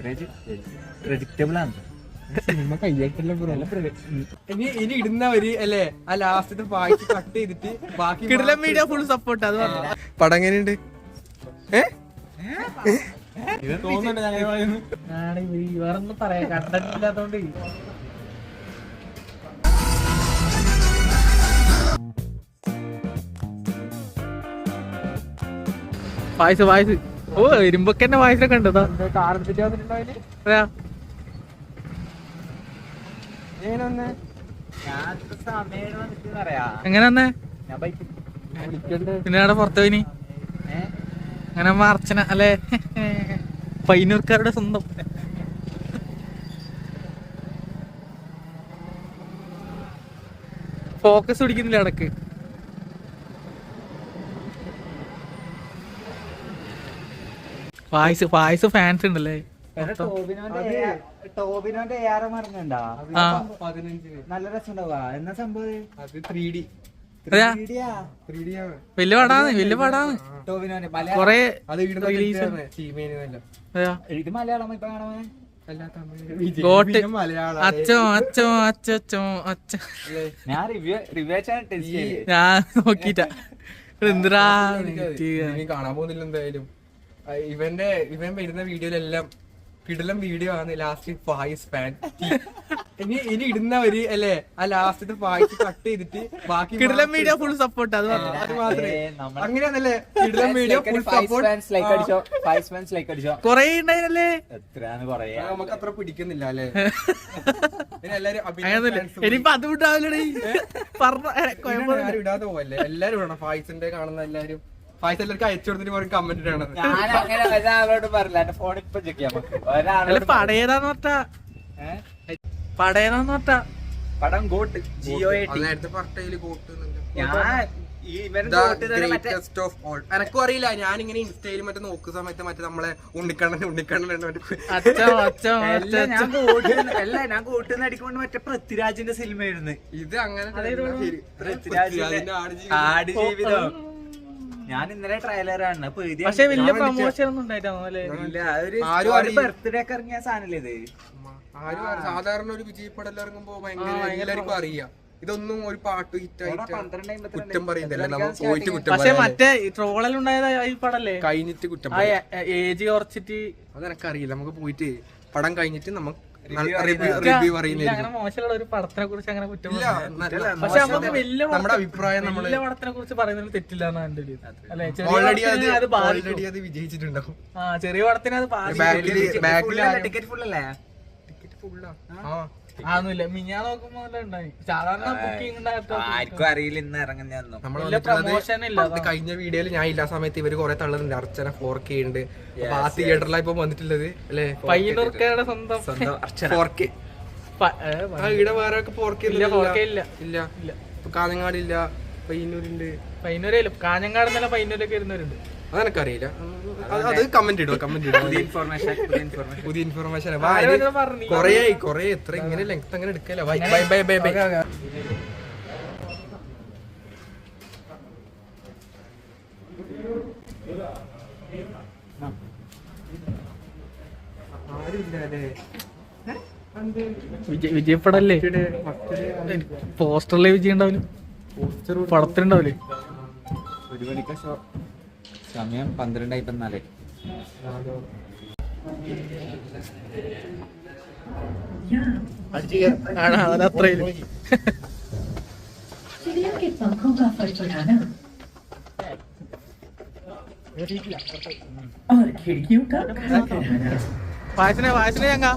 Average predictable ആണ് cinema കയ്യായിട്ടല്ല bro. ഇനി ഇടുന്നവര് അല്ലേ ആ ലാസ്റ്റത്തെ വായിച്ച് കട്ട് ചെയ്തിട്ട് ബാക്കി മീഡിയ ഫുൾ സപ്പോർട്ട്. അത് പടം എങ്ങനെയുണ്ട്? വേറൊന്നും പറയാ കണ്ടില്ലാത്തോണ്ട്. വായിസ് ഓ ഇരുമ്പൊക്കെ തന്നെ വായിച്ചൊക്കെ ഉണ്ട്. എങ്ങനെ വന്നേ? പിന്നെ അവിടെ പുറത്തു പോയിനി അങ്ങനെ അർച്ചന അല്ലെ പയ്യന്നൂർക്കാരുടെ സ്വന്തം. ഫോക്കസ് പിടിക്കുന്നില്ല ഇടക്ക്. ഫാൻസ് ഉണ്ടല്ലേ? ടോബിനോന്റെ മറന്നുണ്ടാ നല്ല രസമുണ്ടാവുക എന്നാ സംഭവം. അത് 3D വലിയ പടാണ് ടോബിനോന്റെ കൊറേ. ഇത് മലയാളം ഇപ്പൊ കാണാൻ ഞാൻ ഞാൻ നോക്കിട്ടാ എന്തിനാ കാണാൻ പോകുന്നില്ല എന്തായാലും. ഇവൻ വരുന്ന വീഡിയോയിലെല്ലാം കിടിലം വീഡിയോ ആണ്. Last Fayis fan. ഇനി ഇടുന്നവര് അല്ലേ ആ ലാസ്റ്റത്തെ വായിച്ച് കട്ട് ചെയ്തിട്ട് ബാക്കി കിടിലം മീഡിയ ഫുൾ സപ്പോർട്ട്. അത് മാത്രമേ അങ്ങനെയാണല്ലേ കിടിലം മീഡിയ ഫുൾ സപ്പോർട്ട്. കൊറേ ഉണ്ടായിരുന്നല്ലേ? നമുക്ക് അത്ര പിടിക്കുന്നില്ല അല്ലേ? ഇനിയിപ്പൊ അത് വിട്ടാവില്ലേ എല്ലാരും ഇടാതെ പോവല്ലേ? എല്ലാരും ഇടണം. ഫായിസിന്റെ കാണുന്ന എല്ലാരും ഫായിസ് എല്ലാവർക്കും അയച്ചു കൊടുത്തിട്ട് പറയും കമന്റ് ഇടണം. പടേതാന്ന് പറഞ്ഞാ പടം ഗോട്ട് നേരത്തെ പറഞ്ഞ ഗോട്ട് എനക്കും അറിയില്ല. ഞാനിങ്ങനെ ഇൻസ്റ്റയിലും മറ്റേ നോക്കുന്ന സമയത്ത് മറ്റേ നമ്മളെ ഉണ്ണിക്കണ്ണൻ ഞാൻ ഗോട്ട് അടിക്കൊണ്ട് മറ്റേ പൃഥ്വിരാജിന്റെ സിനിമയായിരുന്നു ഇത്. അങ്ങനെ ആടുജീവിതം ഞാൻ ഇന്നലെ ട്രailer ആണ്. പക്ഷെ വലിയ പ്രൊമോഷൻ ഒന്നും ഉണ്ടായിട്ടാണല്ലേ? ബർത്ത്ഡേ ഒക്കെ ഇറങ്ങിയ സാധനല്ലേ ഇത്? സാധാരണ ഒരു വിജയപ്പടം ഇറങ്ങുമ്പോ ഭയങ്കര എല്ലാവർക്കും അറിയാം. ഇതൊന്നും ഒരു പാട്ട് ഹിറ്റായിട്ട് കുറ്റം പറയുന്നില്ല. നമ്മൾ പോയിട്ട് കുറ്റം. പക്ഷെ മറ്റേ ട്രോളലുണ്ടായത് ഈ പടല്ലേ കഴിഞ്ഞിട്ട് കുറ്റം ഏജ് കുറച്ചിട്ട് അതെനക്കറിയില്ല. നമുക്ക് പോയിട്ട് പടം കഴിഞ്ഞിട്ട് നമുക്ക് റിവ്യൂ പറയുന്നില്ല. മോശമുള്ള ഒരു പടത്തിനെ കുറിച്ച് അങ്ങനെ കുറ്റം. പക്ഷെ നമ്മുടെ അഭിപ്രായം നമ്മളെ പടത്തിനെ കുറിച്ച് പറയുന്നതിൽ തെറ്റില്ല എന്നാണ് എന്റെ ഒരു. ഓൾറെഡി അത് വിജയിച്ചിട്ടുണ്ടാവും. ചെറിയ പടത്തിന് അത് ടിക്കറ്റ് ഫുൾ അല്ലേ? ടിക്കറ്റ് ഫുള്ളാ ആന്നില്ല. മിഞ്ഞാ നോക്കുമ്പോ ഉണ്ടായി. സാധാരണ ബുക്കിംഗ് ആർക്കും അറിയില്ല ഇന്ന് ഇറങ്ങുന്ന. പ്രൊമോഷൻ ഇല്ല. കഴിഞ്ഞ വീഡിയോയിൽ ഞാൻ ഇല്ലാ സമയത്ത് ഇവര് കുറെ തള്ളുന്നുണ്ട്. അർച്ചന 4K ഉണ്ട്. ആ തിയേറ്ററിലാണ് ഇപ്പൊ വന്നിട്ടുള്ളത് അല്ലെ? പയ്യന്നൂർക്കാരുടെ സ്വന്തം 4K. ഇവിടെ വേറെ 4K ഇല്ല. കാഞ്ഞങ്ങാടില്ല, പയ്യന്നൂരുണ്ട്. പയ്യന്നൂരില്ല, കാഞ്ഞങ്ങാട് എന്നല്ല പയ്യന്നൂരൊക്കെ ഇരുന്നവരുണ്ട്. അതെനക്കറിയില്ല. അത് കമന്റ് ഇടുക. പുതിയ ഇൻഫർമേഷൻ കൊറേ എത്ര ഇങ്ങനെ ലെങ്ത് അങ്ങനെ എടുക്കല. ബൈ. വിജയപ്പെടല്ലേ? പോസ്റ്ററിലെ വിജയം ഉണ്ടാവില്ല, പടത്തിലുണ്ടാവില്ലേ? 1 മണിക്ക് ഷോ. സമയം 12:54. അത്രയില്ല. चिड़िया के पंखों का फड़फड़ाना और खिड़कियों का खड़खड़ाना വായസിനെ ഞങ്ങ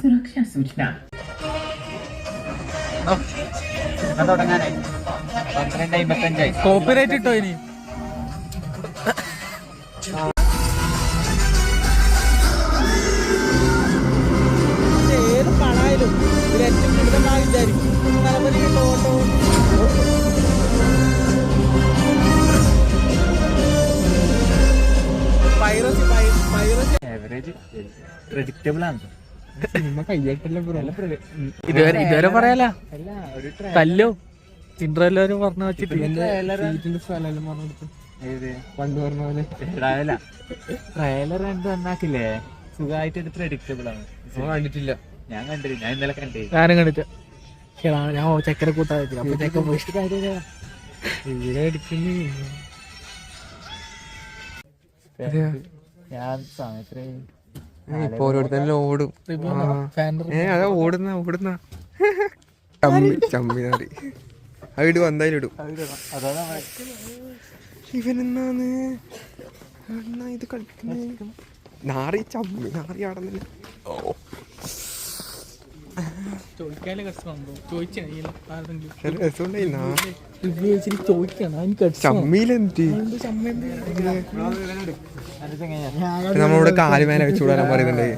सुरक्षा सूचना തുടങ്ങാനായി 12:55. കോപ്പിറൈറ്റ് ഇട്ടോ ഇനി? ഏത് പണായാലും ഏറ്റവും കൂടുതൽ വിചാരിക്കും പ്രഡിക്റ്റബിൾ ആണ് സിനിമ കയ്യായിട്ടല്ല ബ്രോ. ഇതുവരെ പറയാല തല്ലോ ചിൻഡ്രല്ലാരും പറഞ്ഞു വെച്ചിട്ട് പണ്ട് പറഞ്ഞ പോലെ ട്രailer കണ്ട് നന്നാക്കില്ലേ സുഖമായിട്ട് ഇത് പ്രഡിക്റ്റബിൾ ആണ്. കണ്ടിട്ടില്ല. ഞാൻ കണ്ടില്ല, ഞാൻ ഇന്നലെ കണ്ടേ. ഞാനും കണ്ടിട്ട് ഞാൻ ചക്കര കൂട്ടാ അപ്പൊ ചെക്ക പോയി ഇവിടെ അടിക്കുന്നു. ഞാൻ സമയത്ത് ഇപ്പൊ ഓരോരുത്തരെല്ലാം ഓടും. അതാ ഓടുന്ന ചമ്മിനാറി അവിടെ വന്നാലും ഇടും. ഇവനെന്നാന്ന് ഇത് കളിക്കുന്നത് നാറി ചമ്മി നാറി ആടുന്നില്ല. ചോദിക്കാനേ കഷ്ടമുണ്ടോ ചോദിച്ചാണെങ്കിലും ചമ്മിയിലെന്ത് നമ്മളിവിടെ കാലുമേന വെച്ചുകൂടാൻ പറയുന്നുണ്ട്.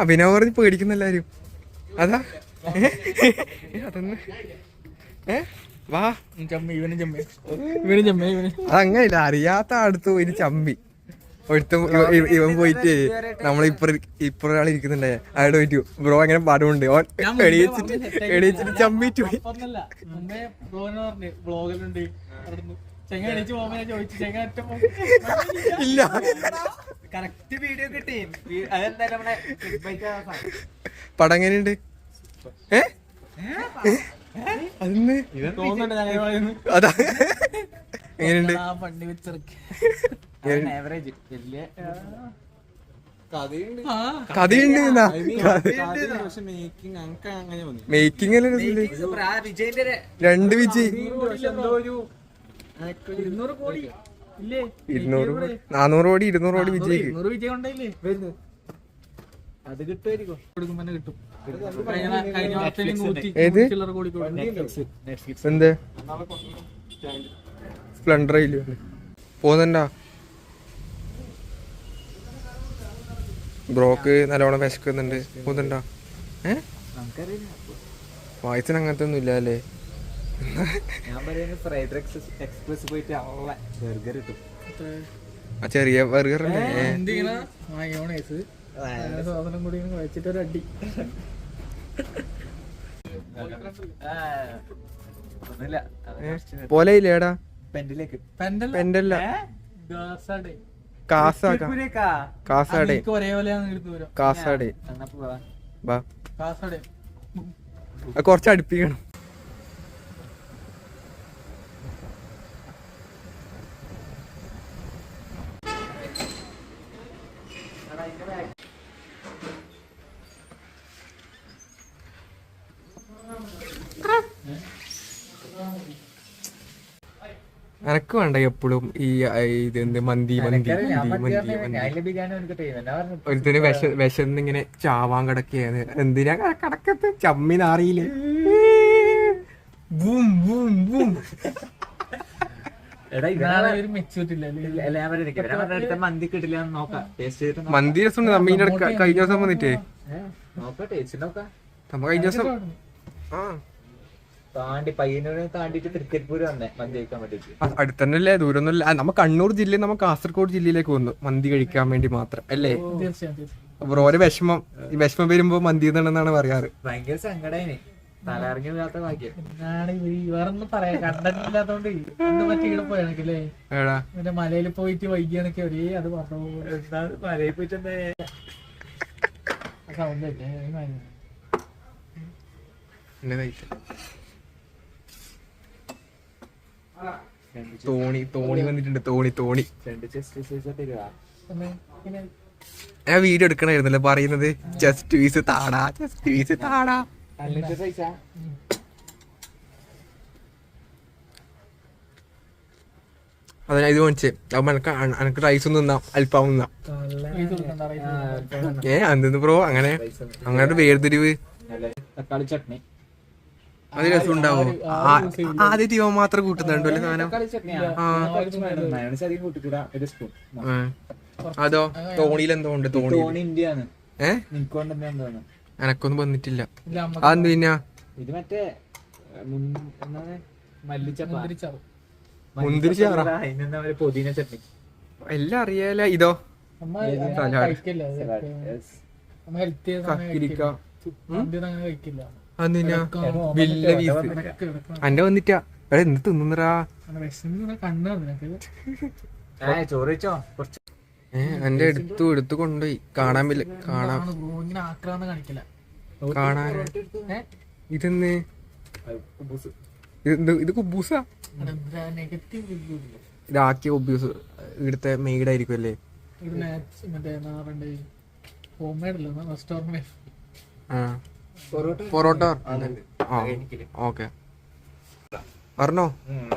അഭിനവ് പറഞ്ഞ് പേടിക്കുന്ന എല്ലാരും അതാ അതൊന്ന് വാ അതങ്ങനെയില്ല. അറിയാത്ത അടുത്ത് പോയി ചമ്മി ഒരുത്തും ഇവൻ പോയിട്ട് നമ്മളിപ്പുറം ഇരിക്കുന്നുണ്ടേ അയാൾ പോയിട്ട് ബ്രോ അങ്ങനെ പാടുണ്ട് ഓൻ എണീച്ചിട്ട് ചമ്മിട്ട് പോയി. ഇല്ല കറക്റ്റ് വീഡിയോ കിട്ടി. അതെന്താ നമ്മളെ പടം എങ്ങനെയുണ്ട്? അന്ന് അതാ എങ്ങനെയുണ്ട്? ആവറേജ് വലിയ കഥയുണ്ട്. മേക്കിംഗ് അല്ലേ വിജയന്റെ 2 വിജയ് 200 കോടി ഇല്ലേ? 200 400 കോടി 200 കോടി വിജയ്ക്ക്. 200 വിജയം ഉണ്ടായില്ലേ? അത് കിട്ടുമായിരിക്കും. കൊടുക്കുമ്പോ കിട്ടും. കഴിഞ്ഞ വർഷത്തിൽ 100 ഏത് കോടി എന്ത് സ്പ്ലെൻഡർ പോകുന്നുണ്ടാ? ബ്രോക്ക് നല്ലോണം വിശക്കുന്നുണ്ട്. പോകുന്നുണ്ടാ? വായിച്ചിന് അങ്ങനത്തെ ഒന്നും ഇല്ല അല്ലേ? ഞാൻ പറയുന്നത് ഫ്രൈഡ് എക്സ്പ്രസ് പോയിട്ട് ബർഗർ കിട്ടും. ആ ചെറിയ ബർഗർ സാധനം കൂടി കഴിച്ചിട്ടൊരു അടി. ഒന്നുമില്ല പോലെ ഇല്ലേടാ പെൻഡിലേക്ക് പെൻഡല്ല കാസാടെ ഒരേപോലെയാണ് കാസാടെ ബാ കാസാടെ കൊറച്ച് അടുപ്പിക്കണം. എനക്ക് വേണ്ട എപ്പോഴും ഈ ഇതെന്ത് മന്തി മന്തി മന്തി മന്തി ഒരുത്തിന് വിശന്നിങ്ങനെ ചാവാൻ കിടക്കുകയാണ്. എന്തിനാ കിടക്കത്ത് ചമ്മി നാറിയില്ലേ? Boom boom boom. മന്തി കിട്ടില്ല നോക്കാം. മന്തി രസം നമ്മീന്റെ കഴിഞ്ഞ ദിവസം വന്നിട്ടേ നമ്മ കഴിഞ്ഞ ദിവസം പയ്യന്നൂര് താണ്ടിട്ട് തൃക്കരിപ്പൂര് വന്നേ മന്തി കഴിക്കാൻ വേണ്ടിട്ട്. അടുത്തന്നല്ലേ ദൂരൊന്നുമില്ല. നമ്മ കണ്ണൂർ ജില്ലയിൽ നമ്മ കാസർഗോഡ് ജില്ലയിലേക്ക് വന്നു മന്തി കഴിക്കാൻ വേണ്ടി മാത്രം അല്ലേ? ഓരോ വിഷമം വരുമ്പോ മന്തി എന്നാണ് പറയാറ്. ഭയങ്കര സങ്കടേനെ തലറിഞ്ഞ വീഴാത്ത ഭാഗ്യം. വേറൊന്നും പറയാ കണ്ടില്ലാത്തോണ്ട് മറ്റേ ഇവിടെ പോയാണല്ലേ മറ്റേ മലയിൽ പോയിട്ട് വൈകിയാണൊക്കെ ഒരേ അത് പറഞ്ഞു മലയിൽ പോയിട്ട് സൗണ്ട് തോണി വന്നിട്ടുണ്ട്. തോണി പിന്നെ ഞാൻ വീഡിയോ എടുക്കണായിരുന്നല്ലോ പറയുന്നത്. ജസ്റ്റ് വീസ് താടാ ജസ്റ്റ് വീസ് താടാ. അതാ ഇത് മേടിച്ചേ. അപ്പൊ എനക്ക് റൈസ് ഒന്നും തിന്നാം അൽഫാം തിന്നാം. എന്തെന്ന് ബ്രോ അങ്ങനെ അങ്ങനത്തെ വേർതിരിവ്? തക്കാളി ചട്നി അത് രസം ഉണ്ടാവോ? ആദ്യം ഇവ മാത്രം കൂട്ടുന്നുണ്ടോ അല്ലെ സാധനം? അതോ തോണിയിൽ എന്തോ ഉണ്ട്. തോണി ഇന്ത്യയാണ്. എനക്കൊന്നും വന്നിട്ടില്ല. അതെന്ത് പിന്നെ ഇത് മറ്റേ മുന്തിരി ചാറ പുതിന ചട്നി എല്ലാം അറിയാല. ഇതോ കഴിക്കില്ല. കക്കിരിക്ക കഴിക്കില്ല. അന്നിനാ വില്ല വീസ് അന്റെ വന്നിട്ടാ എടാ എന്ത് തിന്നുന്നറാ കണ്ണു നിനക്ക് ചോറ് വെച്ചോ കുറച്ച് എന്റെ എടുത്തു കൊണ്ടുപോയി കാണാൻ കാണാൻ ഇങ്ങനെ ആക്രാന്ന് കാണിക്കില്ല കാണാൻ ഇതെന്ന് ഇത് കുബൂസാ നെഗറ്റീവ് റിവ്യൂ ഇതാക്കിയ കുബൂസ് ഇവിടുത്തെ മെയ്ഡ് ആയിരിക്കും അല്ലേ ഇത് മറ്റേ നാറുണ്ട് ഹോം മെയ്ഡ് അല്ല റെസ്റ്റോറന്റ് പൊറോട്ട ആ ഓക്കെ പറഞ്ഞോ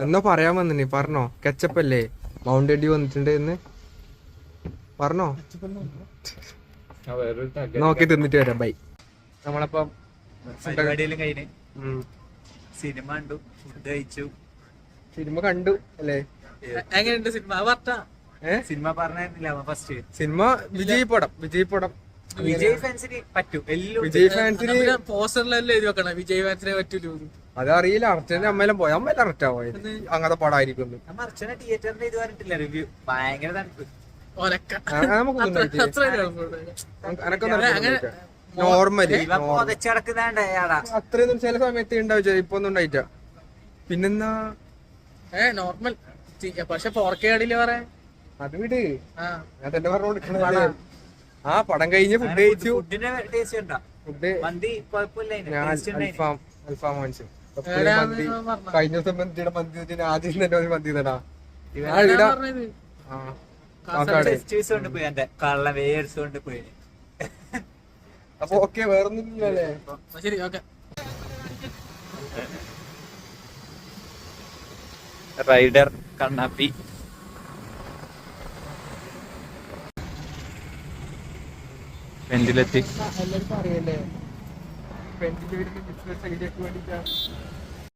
എന്നോ പറയാൻ വന്നിനി പറഞ്ഞോ കെച്ചപ്പല്ലേ മൗണ്ടൻ ഡ്യൂ വന്നിട്ടുണ്ട് എന്ന് പറഞ്ഞോ നോക്കി തിന്നിട്ട് വരാം ബൈ നമ്മളപ്പം പരിപാടിയെല്ലാം കഴിഞ്ഞ് സിനിമ കണ്ടു ഫുഡ് കഴിച്ചു സിനിമ കണ്ടു അല്ലേ എങ്ങനെയുണ്ട് സിനിമ വർത്ത സിനിമ പറഞ്ഞില്ല ഫസ്റ്റ് സിനിമ വിജയ് പടം വിജയ് ഫാൻസിന് പറ്റും എല്ലാം വിജയ് ഫാൻസിന് പോസ്റ്ററിലെല്ലാം എഴുതി വെക്കണം വിജയ് ഫാൻസിനെ പറ്റൂലൂ അതറിയില്ല അർച്ചന്റെ അമ്മയെല്ലാം പോയി അമ്മയെല്ലാം അറക്റ്റാ പോയത് അങ്ങനത്തെ പടമായിരിക്കും നമ്മ അർച്ചന തിയേറ്ററിന്റെ ഇത് പറഞ്ഞിട്ടില്ല റിവ്യൂ ഭയങ്കര തണുപ്പ് നോർമലി പൊതച്ചടക്കുന്നാണ്ടാ അത്രയൊന്നും ചില സമയത്ത് ഉണ്ടാവില്ല ഇപ്പൊ ഒന്നും ഉണ്ടായിട്ടാ പിന്നെന്താ നോർമൽ പക്ഷെ 4K അടിയില് പറയാ അത് വിട് ഞാൻ തന്നെ പറഞ്ഞോണ്ടിരിക്കണത് ആ പടം കഴിഞ്ഞ് ഫുഡ് കഴിച്ചു ഫുഡിന്റെ ടേസ്റ്റ് ഉണ്ടാ ഫുഡ് മന്തി കുഴപ്പമില്ല ഞാൻ അൽഫാം വാങ്ങിച്ചു മന്തി കഴിഞ്ഞ ദിവസം മന്തിയുടെ മന്തി ആദ്യം തന്നെ ഒരു മന്തി തടാ കൊണ്ട് പോയി എന്റെ കള്ള വേഴ്സ് കൊണ്ട് പോയി അപ്പൊ ഓക്കെ വേറൊന്നും ഇല്ലല്ലേ ശരി ഓക്കെ റൈഡർ കണ്ണാപ്പി പെൻഡിലെത്തി എല്ലാവർക്കും അറിയല്ലേ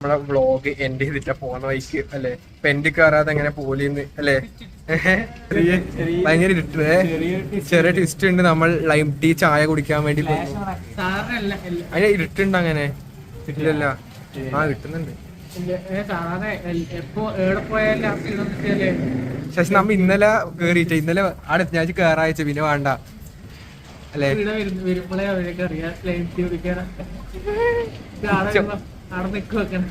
നമ്മളെ വ്ളോഗ് എൻഡ് ചെയ്തിട്ടാ പോകുന്ന വഴിക്ക് അല്ലെ പെൻഡ് കയറാതെ എങ്ങനെ പോലിന്ന് അല്ലെ ഭയങ്കര ചെറിയ ട്വിസ്റ്റ് ഉണ്ട് നമ്മൾ ലൈം ടീ ചായ കുടിക്കാൻ വേണ്ടി പോകുന്നു അതിന് ഇരുട്ടുണ്ട് അങ്ങനെ ഇല്ലല്ല ആ കിട്ടുന്നുണ്ട് സാധാരണ എപ്പോ എവിടെ പോയാലും ശശി നമ്മ ഇന്നലെ കേറിയിട്ട് ഇന്നലെ അവിടെ ഞാൻ കേറാഴ്ച പിന്നെ വേണ്ട അല്ലെ വരുമ്പോഴേ അവരൊക്കെ അറിയാം ലൈൻ ടീ കുടിക്കാൻ അവിടെ നിൽക്കുക വെക്കണം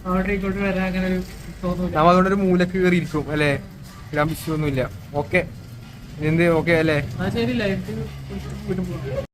അവിടെ ഇങ്ങോട്ട് വരാൻ അങ്ങനെ ഒരു തോന്നൂല നമ്മ അതുകൊണ്ടൊരു മൂലക്ക് കയറി ഇരിക്കും അല്ലെ ഇടാൻ വിഷയമൊന്നുമില്ല ഓക്കെ എന്ത് ഓക്കെ അല്ലേ ശരി ലൈൻ ടീ വിടുമ്പോ